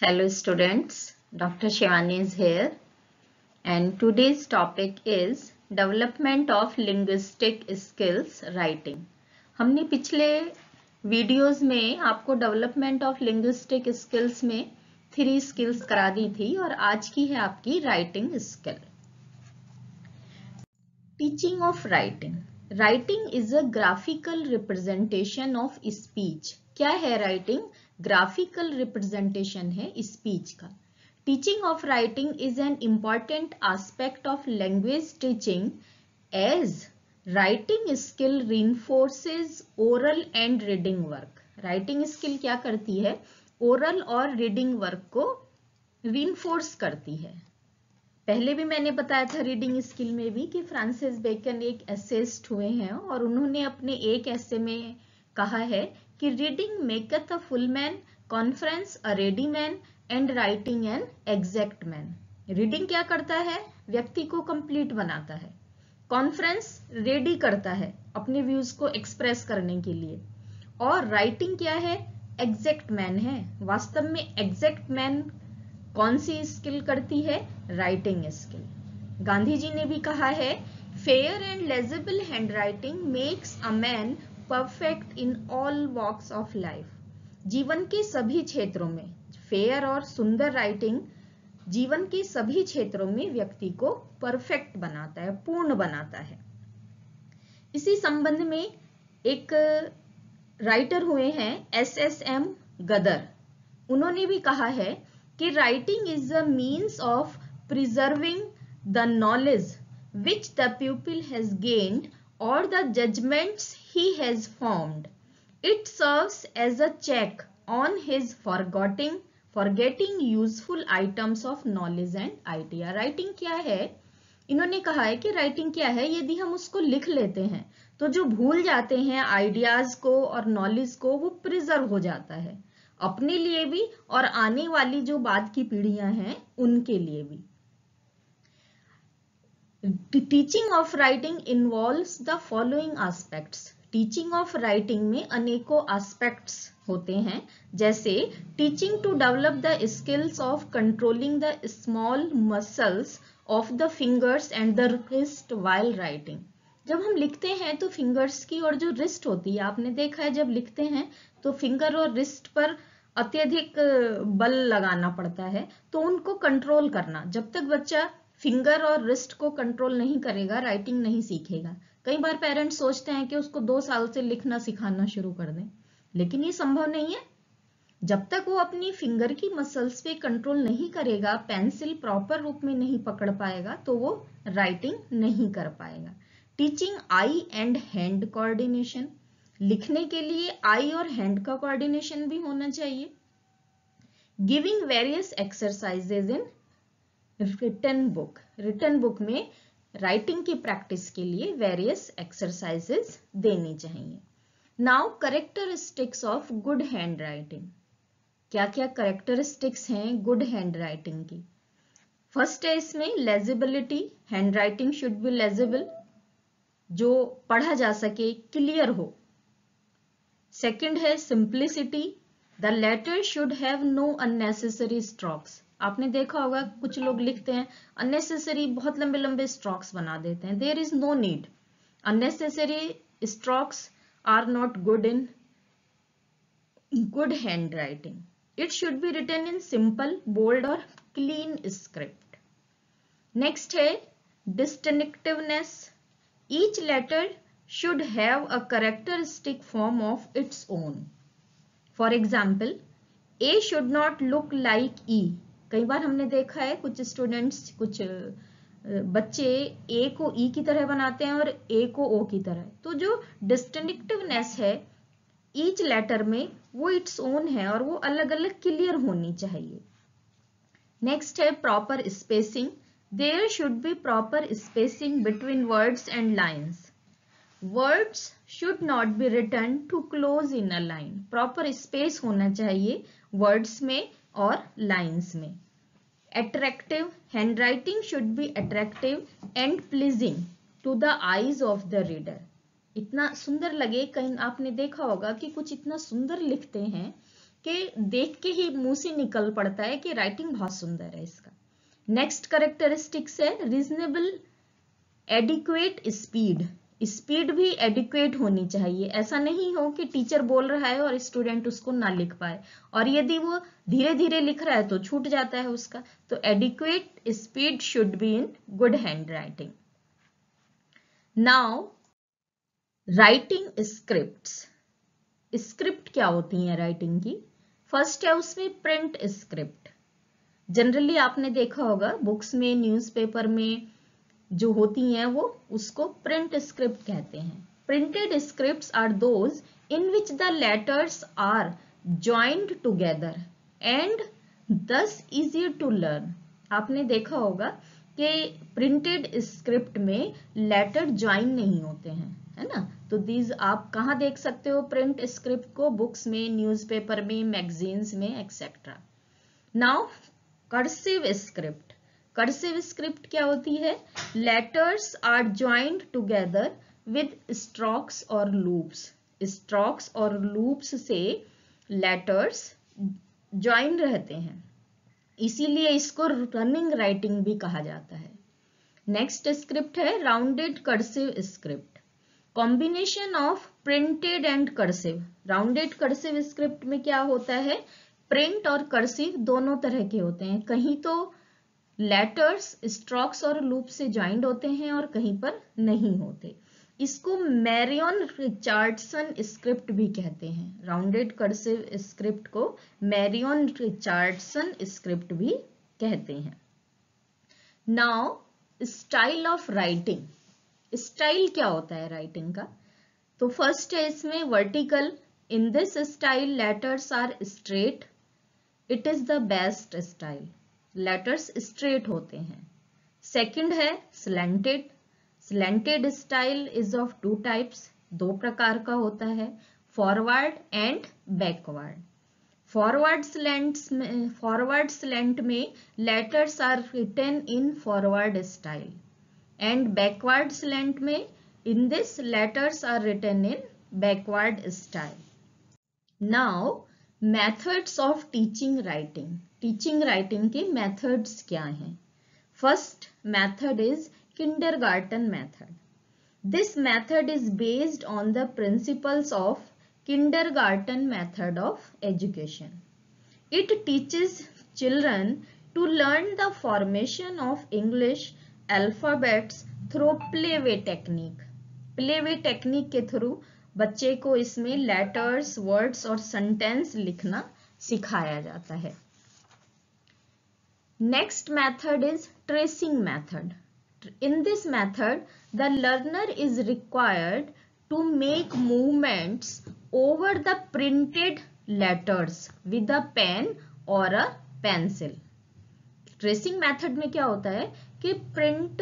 Hello students, Dr. Shivani is here and today's topic is development of linguistic skills writing. हमने पिछले videos में आपको development of linguistic skills में 3 skills करा दी थी और आज की है आपकी writing skill. Teaching of writing. Writing is a graphical representation of speech. क्या है राइटिंग? ग्राफिकल रिप्रेजेंटेशन है स्पीच का। Teaching of writing is an important aspect of language teaching as writing skill reinforces oral and reading work. Writing skill क्या करती है? Oral और reading work को reinforce करती है। पहले भी मैंने बताया था रीडिंग स्किल में भी कि फ्रांसिस बेकन एक एसेइस्ट हुए हैं और उन्होंने अपने एक एसे में कहा है कि reading maketh a full man, conference a ready man and writing an exact man. Reading क्या करता है? व्यक्ति को कंप्लीट बनाता है। कॉन्फ्रेंस रेडी करता है अपने व्यूज को एक्सप्रेस करने के लिए। और राइटिंग क्या है? एग्जैक्ट मैन है। वास्तव में एग्जैक्ट मैन कौन सी स्किल करती है? Writing skill. गांधी जी ने भी कहा है, fair and legible handwriting makes a man perfect in all walks of life. जीवन के सभी क्षेत्रों में फेयर और सुंदर राइटिंग जीवन के सभी क्षेत्रों में व्यक्ति को परफेक्ट बनाता है, पूर्ण बनाता है। इसी संबंध में एक राइटर हुए हैं SSM गदर। उन्होंने भी कहा है कि writing is a means of preserving the knowledge which the pupil has gained or the judgments he has formed. It serves as a check on his forgetting useful items of knowledge and idea. Writing क्या है? इन्होंने कहा है कि writing क्या है? यदि हम उसको लिख लेते हैं तो जो भूल जाते हैं आइडियाज को और नॉलेज को, वो प्रिजर्व हो जाता है, अपने लिए भी और आने वाली जो बाद की पीढ़ियां हैं उनके लिए भी। Teaching of writing involves the following aspects. Teaching of writing में अनेकों एस्पेक्ट्स होते हैं, जैसे teaching to develop the skills of controlling the small muscles of the fingers and the wrist while writing. जब हम लिखते हैं तो फिंगर्स की और जो रिस्ट होती है, आपने देखा है जब लिखते हैं तो फिंगर और रिस्ट पर अत्यधिक बल लगाना पड़ता है, तो उनको कंट्रोल करना। जब तक बच्चा फिंगर और रिस्ट को कंट्रोल नहीं करेगा, राइटिंग नहीं सीखेगा। कई बार पेरेंट्स सोचते हैं कि उसको 2 साल से लिखना सिखाना शुरू कर दें, लेकिन ये संभव नहीं है। जब तक वो अपनी फिंगर की मसल्स पे कंट्रोल नहीं करेगा, पेंसिल प्रॉपर रूप में नहीं पकड़ पाएगा, तो वो राइटिंग नहीं कर पाएगा। Teaching I and hand coordination. लिखने के लिए आई और हैंड का कोऑर्डिनेशन भी होना चाहिए। Giving various exercises in written book. Written book में राइटिंग की प्रैक्टिस के लिए वेरियस एक्सरसाइजेज देनी चाहिए। Now characteristics of good hand writing. क्या क्या कैरेक्टरिस्टिक्स हैं गुड हैंड राइटिंग की? फर्स्ट है इसमें legibility. Hand writing should be legible, जो पढ़ा जा सके, क्लियर हो। सेकंड है simplicity. The letter should have no unnecessary strokes. आपने देखा होगा कुछ लोग लिखते हैं अननेसेसरी, बहुत लंबे लंबे स्ट्रोक्स बना देते हैं। There is no need. Unnecessary strokes are not good in good hand writing. It should be written in simple, bold और क्लीन स्क्रिप्ट। नेक्स्ट है distinctiveness. Each letter should have a characteristic form of its own. For example, A should not look like E. कई बार हमने देखा है कुछ students, कुछ बच्चे A को E की तरह बनाते हैं और A को O की तरह। तो जो डिस्टिंक्टिवनेस है ईच लेटर में, वो इट्स ओन है और वो अलग अलग क्लियर होनी चाहिए। नेक्स्ट है proper spacing. There should be proper spacing between words and lines. Words should not be written too close in a line. Proper space होना चाहिए words में और lines में। Attractive. Handwriting should be attractive and pleasing to the eyes of the reader. इतना सुंदर लगे। कहीं आपने देखा होगा कि कुछ इतना सुंदर लिखते हैं कि देख के ही मुंह से निकल पड़ता है कि राइटिंग बहुत सुंदर है इसका। नेक्स्ट कैरेक्टरिस्टिक्स है रीजनेबल एडिक्वेट स्पीड। स्पीड भी एडिक्वेट होनी चाहिए, ऐसा नहीं हो कि टीचर बोल रहा है और स्टूडेंट उसको ना लिख पाए, और यदि वो धीरे धीरे लिख रहा है तो छूट जाता है उसका। तो adequate speed should be in good hand writing. Now writing scripts. Script क्या होती है राइटिंग की? फर्स्ट है उसमें प्रिंट स्क्रिप्ट। जनरली आपने देखा होगा बुक्स में, न्यूज़पेपर में जो होती हैं वो उसको प्रिंट स्क्रिप्ट कहते हैं। Printed scripts are those in which the letters are joined together and thus easier to learn. आपने देखा होगा कि प्रिंटेड स्क्रिप्ट में लेटर ज्वाइन नहीं होते हैं, है ना। तो दीज आप कहाँ देख सकते हो प्रिंट स्क्रिप्ट को? बुक्स में, न्यूज़पेपर में, मैगजीन्स में etcetera. Now cursive script. Cursive script क्या होती है? Letters are joined together with strokes और लूप्स। स्ट्रोक्स और लूप्स से लेटर्स ज्वाइन रहते हैं, इसीलिए इसको रनिंग राइटिंग भी कहा जाता है। नेक्स्ट स्क्रिप्ट है rounded cursive script. Combination of printed and cursive. Rounded cursive script में क्या होता है? प्रिंट और कर्सिव दोनों तरह के होते हैं। कहीं तो लेटर्स स्ट्रोक्स और लूप से ज्वाइंट होते हैं और कहीं पर नहीं होते। इसको मैरियन रिचार्डसन स्क्रिप्ट भी कहते हैं। राउंडेड कर्सिव स्क्रिप्ट को मैरियन रिचार्डसन स्क्रिप्ट भी कहते हैं। Now style of writing. Style क्या होता है राइटिंग का? तो फर्स्ट है इसमें vertical. In this style letters are straight, it is the best style. Letters straight होते हैं। सेकंड है slanted. Slanted style is of two types, दो प्रकार का होता है, forward and backward. Forward slant में letters are written in forward style, and backward slant में in this letters are written in backward style. Now methods of teaching writing. Teaching writing के methods क्या हैं? First method is kindergarten method. This method is based on the principles of kindergarten method of education. It teaches children to learn the formation of English alphabets through playway technique. Playway technique के through बच्चे को इसमें letters, words और sentence लिखना सिखाया जाता है। Next method is tracing method. In this method, the learner is required to make movements over the printed letters with a pen or a pencil. Tracing method में क्या होता है कि प्रिंट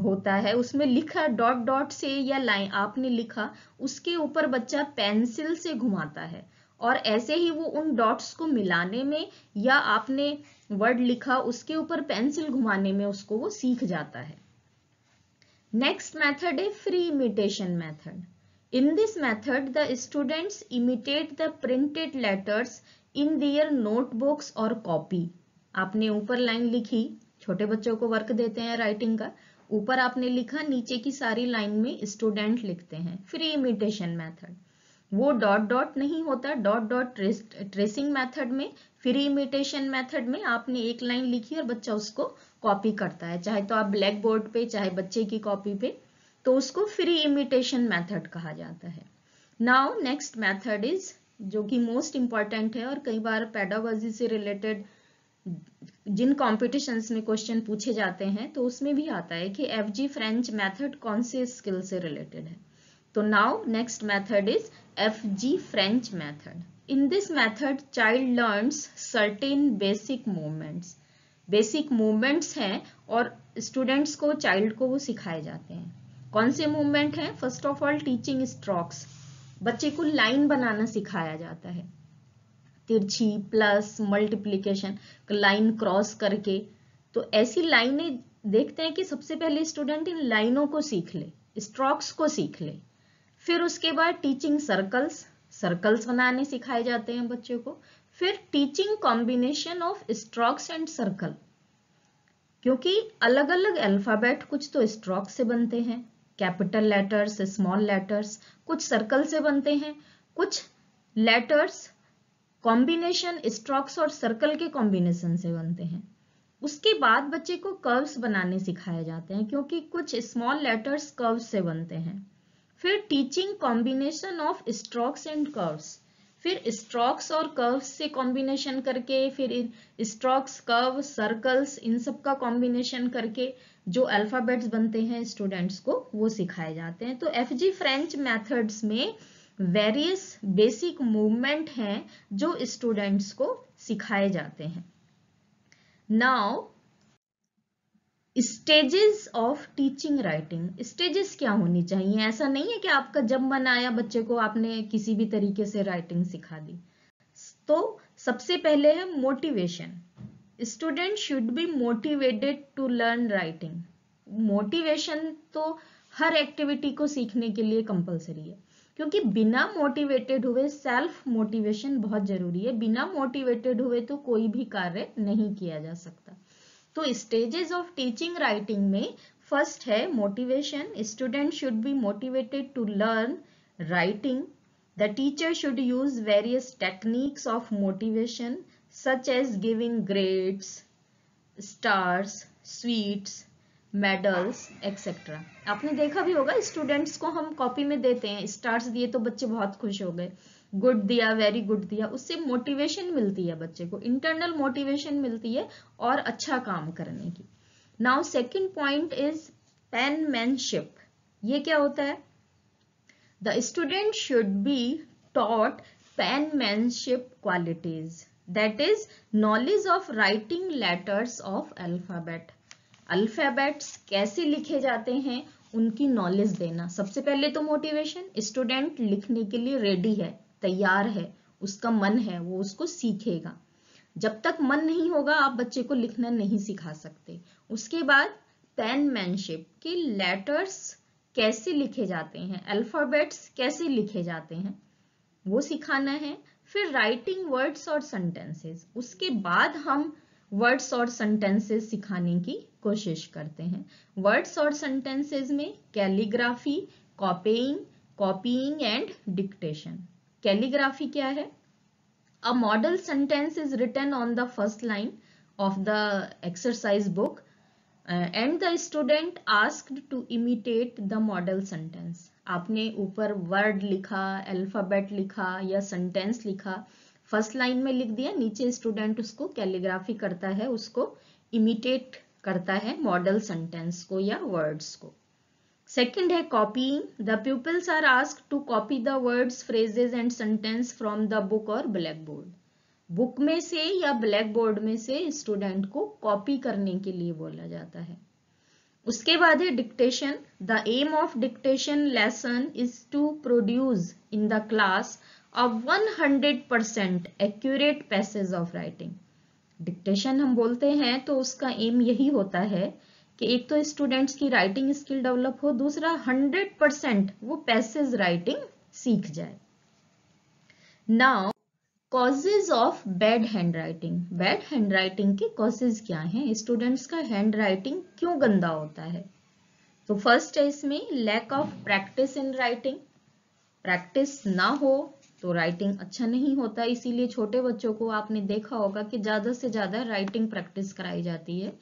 होता है, उसमें लिखा डॉट डॉट से या लाइन आपने लिखा, उसके ऊपर बच्चा पेंसिल से घुमाता है और ऐसे ही वो उन डॉट्स को मिलाने में या आपने वर्ड लिखा उसके ऊपर पेंसिल घुमाने में उसको वो सीख जाता है। नेक्स्ट मेथड है free imitation method. In this method the students imitate the printed letters in their notebooks और कॉपी। आपने ऊपर लाइन लिखी, छोटे बच्चों को वर्क देते हैं राइटिंग का, ऊपर आपने लिखा, नीचे की सारी लाइन में स्टूडेंट लिखते हैं। फ्री इमिटेशन मेथड वो डॉट डॉट नहीं होता, डॉट डॉट ट्रेसिंग मेथड में, फ्री इमिटेशन मेथड में आपने एक लाइन लिखी और बच्चा उसको कॉपी करता है, चाहे तो आप ब्लैक बोर्ड पे चाहे बच्चे की कॉपी पे, तो उसको फ्री इमिटेशन मेथड कहा जाता है। नाउ नेक्स्ट मेथड इज, जो कि मोस्ट इंपॉर्टेंट है और कई बार पेडागोजी से रिलेटेड जिन कॉम्पिटिशन्स में क्वेश्चन पूछे जाते हैं तो उसमें भी आता है कि FG फ्रेंच मेथड कौन से स्किल से रिलेटेड है। तो now next method is FG French method. In this method child learns certain basic movements. Basic movements हैं और स्टूडेंट्स को, चाइल्ड को वो सिखाए जाते हैं। कौन से मूवमेंट हैं? First of all teaching strokes, बच्चे को लाइन बनाना सिखाया जाता है, तिरछी, प्लस, मल्टीप्लिकेशन, लाइन क्रॉस करके। तो ऐसी लाइनें देखते हैं कि सबसे पहले स्टूडेंट इन लाइनों को सीख ले, स्ट्रोक्स को सीख ले। फिर उसके बाद टीचिंग सर्कल्स, सर्कल्स बनाने सिखाए जाते हैं बच्चों को। फिर teaching combination of strokes and circle, क्योंकि अलग अलग अल्फाबेट कुछ तो स्ट्रोक से बनते हैं, कैपिटल लेटर्स, स्मॉल लेटर्स, कुछ सर्कल से बनते हैं, कुछ लेटर्स कॉम्बिनेशन स्ट्रोक्स और सर्कल के कॉम्बिनेशन से बनते हैं। उसके बाद बच्चे को कर्व्स बनाने सिखाए जाते हैं, क्योंकि कुछ स्मॉल लेटर्स कर्व्स से बनते हैं। फिर teaching combination of strokes and curves, फिर स्ट्रोक्स और कर्व्स से कॉम्बिनेशन करके, फिर स्ट्रोक्स, कर्व, सर्कल्स, इन सब का कॉम्बिनेशन करके जो अल्फाबेट्स बनते हैं स्टूडेंट्स को, वो सिखाए जाते हैं। तो एफजी फ्रेंच मेथड्स में वेरियस बेसिक मूवमेंट हैं जो स्टूडेंट्स को सिखाए जाते हैं। Now stages of teaching writing. Stages क्या होनी चाहिए? ऐसा नहीं है कि आपका जब मन आया बच्चे को आपने किसी भी तरीके से राइटिंग सिखा दी। तो सबसे पहले है motivation. Student should be motivated to learn writing. Motivation तो हर एक्टिविटी को सीखने के लिए कंपलसरी है, क्योंकि बिना मोटिवेटेड हुए, सेल्फ मोटिवेशन बहुत जरूरी है, बिना मोटिवेटेड हुए तो कोई भी कार्य नहीं किया जा सकता। तो स्टेजेस ऑफ टीचिंग राइटिंग में फर्स्ट है motivation. Student should be motivated to learn writing. The teacher should use various techniques of motivation such as giving grades, stars, sweets, medals etcetera. आपने देखा भी होगा स्टूडेंट्स को हम कॉपी में देते हैं, स्टार्स दिए तो बच्चे बहुत खुश हो गए, गुड दिया, वेरी गुड दिया, उससे मोटिवेशन मिलती है, बच्चे को इंटरनल मोटिवेशन मिलती है और अच्छा काम करने की। Now second point is penmanship. ये क्या होता है? The student should be taught penmanship qualities, that is knowledge of writing letters of alphabet. Alphabets कैसे लिखे जाते हैं उनकी नॉलेज देना। सबसे पहले तो मोटिवेशन, स्टूडेंट लिखने के लिए रेडी है, तैयार है, उसका मन है, वो उसको सीखेगा। जब तक मन नहीं होगा आप बच्चे को लिखना नहीं सिखा सकते। उसके बाद पेनमैनशिप के लेटर्स कैसे लिखे जाते हैं, अल्फाबेट्स कैसे लिखे जाते हैं, वो सिखाना है। फिर राइटिंग वर्ड्स और सेंटेंसेस, उसके बाद हम वर्ड्स और सेंटेंसेस सिखाने की कोशिश करते हैं। वर्ड्स और सेंटेंसेस में calligraphy, copying and dictation. Calligraphy क्या है? A model sentence is written on the first line of the exercise book and the student asked to imitate the model sentence. आपने ऊपर वर्ड लिखा, अल्फाबेट लिखा या sentence लिखा, first line में लिख दिया, नीचे स्टूडेंट उसको कैलीग्राफी करता है, उसको इमिटेट करता है मॉडल सेंटेंस को या वर्ड्स को। सेकंड है copying. The pupils are asked to copy the words, phrases and sentence from the book और ब्लैक बोर्ड। बुक में से या ब्लैक बोर्ड में से स्टूडेंट को कॉपी करने के लिए बोला जाता है। उसके बाद है dictation. The aim of dictation lesson is to produce in the class a 100% accurate passage of writing। डिक्टेशन हम बोलते हैं तो उसका एम यही होता है कि एक तो स्टूडेंट्स की राइटिंग स्किल डेवलप हो, दूसरा 100% वो पैसेज राइटिंग सीख जाए। Now causes of bad hand writing. Bad hand writing के कॉजेज क्या हैं? स्टूडेंट्स का हैंड राइटिंग क्यों गंदा होता है? तो फर्स्ट है इसमें lack of practice in writing. Practice ना हो तो राइटिंग अच्छा नहीं होता, इसीलिए छोटे बच्चों को आपने देखा होगा कि ज्यादा से ज्यादा राइटिंग प्रैक्टिस कराई जाती है।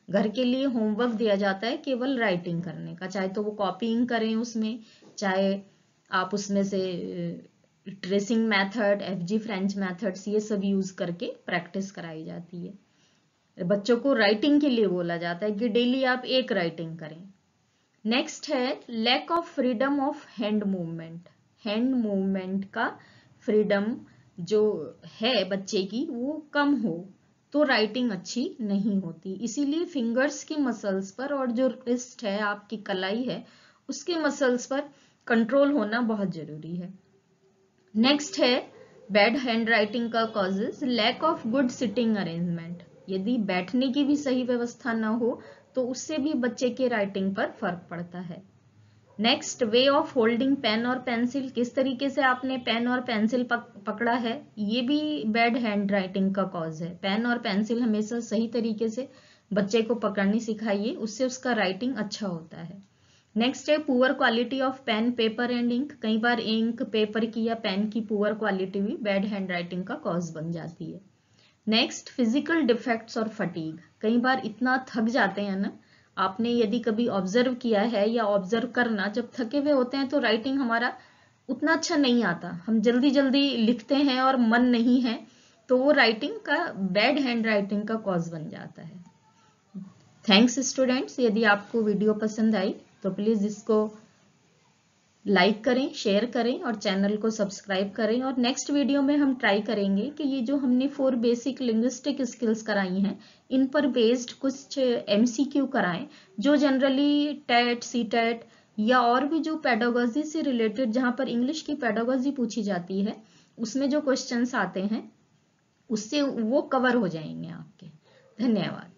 घर के लिए होमवर्क दिया जाता है केवल राइटिंग करने का, चाहे तो वो कॉपीइंग करें उसमें, चाहे आप उसमें से tracing method, FG French methods, ये सब यूज करके प्रैक्टिस कराई जाती है। बच्चों को राइटिंग के लिए बोला जाता है कि डेली आप एक राइटिंग करें। नेक्स्ट है lack of freedom of hand movement. Hand movement का फ्रीडम जो है बच्चे की वो कम हो तो राइटिंग अच्छी नहीं होती, इसीलिए फिंगर्स के मसल्स पर और जो रिस्ट है, आपकी कलाई है, उसके मसल्स पर कंट्रोल होना बहुत जरूरी है। नेक्स्ट है बैड हैंड राइटिंग का causes lack of good sitting arrangement. यदि बैठने की भी सही व्यवस्था ना हो तो उससे भी बच्चे के राइटिंग पर फर्क पड़ता है। Next, way of holding pen और पेंसिल, किस तरीके से आपने पेन और पेंसिल पकड़ा है, ये भी बैड हैंड राइटिंग का कॉज है। पेन और पेंसिल हमेशा सही तरीके से बच्चे को पकड़नी सिखाइए, उससे उसका राइटिंग अच्छा होता है। नेक्स्ट है poor quality of pen, paper and ink, कई बार इंक, पेपर की या पेन की पुअर क्वालिटी भी बैड हैंड राइटिंग का कॉज बन जाती है। नेक्स्ट, फिजिकल डिफेक्ट्स और फटीग, कई बार इतना थक जाते हैं ना, आपने यदि कभी ऑब्जर्व किया है या ऑब्जर्व करना, जब थके हुए होते हैं तो राइटिंग हमारा उतना अच्छा नहीं आता, हम जल्दी जल्दी लिखते हैं और मन नहीं है, तो वो राइटिंग का बैड हैंड राइटिंग का कॉज बन जाता है। थैंक्स स्टूडेंट्स, यदि आपको वीडियो पसंद आई तो प्लीज इसको लाइक करें, शेयर करें और चैनल को सब्सक्राइब करें। और नेक्स्ट वीडियो में हम ट्राई करेंगे कि ये जो हमने 4 बेसिक लिंग्विस्टिक स्किल्स कराई हैं, इन पर बेस्ड कुछ MCQ कराएं, जो जनरली टेट, सीटेट या और भी जो पेडागोजी से रिलेटेड, जहां पर इंग्लिश की पेडागोजी पूछी जाती है, उसमें जो क्वेश्चंस आते हैं उससे वो कवर हो जाएंगे आपके। धन्यवाद।